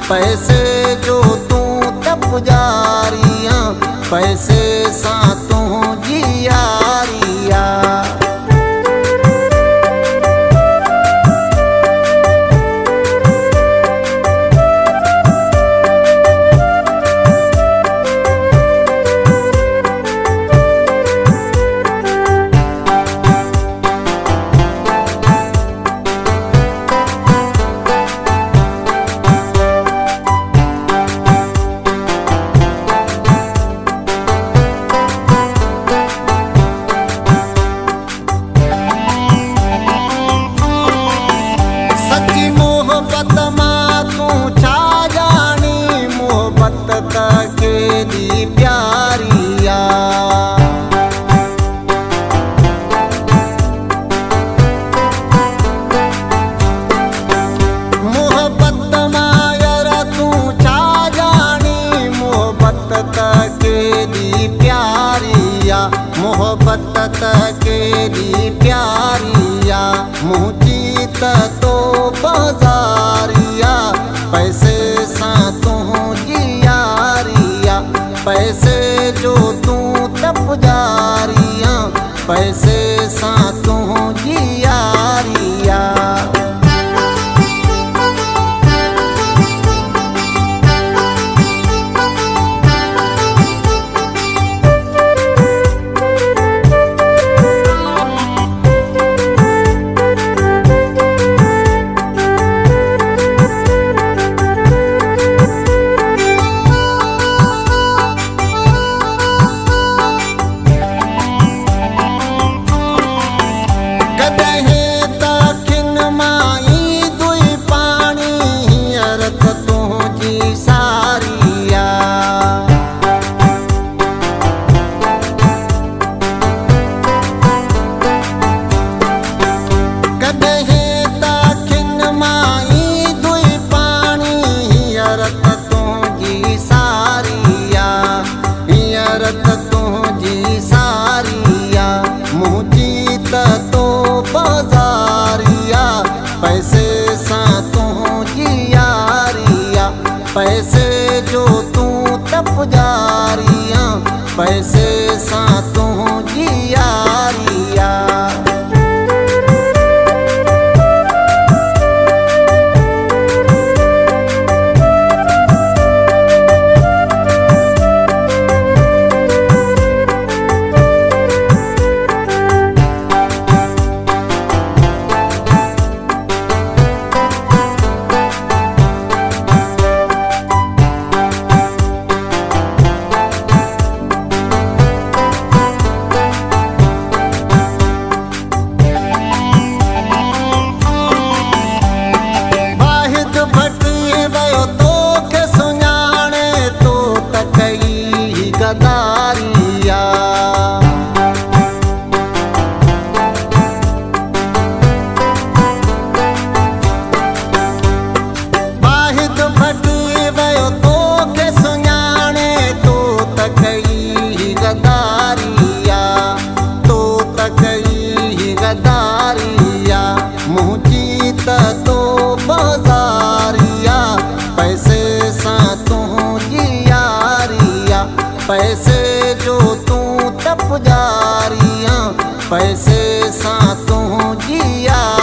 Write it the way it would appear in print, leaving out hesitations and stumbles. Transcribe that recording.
पैसे जो तू तप जारियां, पैसे सा तू जियारिया। के दी प्यारिया, मोहब्बत मायर तू छा जानी, मोहब्बत के दी प्यारिया, मोहब्बत के दी प्यारिया। मुझीत तो बाजारिया, पैसे सा तू पैसे जो तू तप जारियां, पैसे सा तू जियारिया। पैसे सा तू जियारिया, पैसे जो तू तप जारियां, पैसे सा तू जियारिया। गदारिया, वाहिद भटी वयो तो के सुञाणे, तो तकई गदारिया, तो तकई गदारिया। मुझीत तो बाजारिया, पैसे सा तू जियारिया, पैसे जो तू तप जारियां, पैसे सा तू जिया।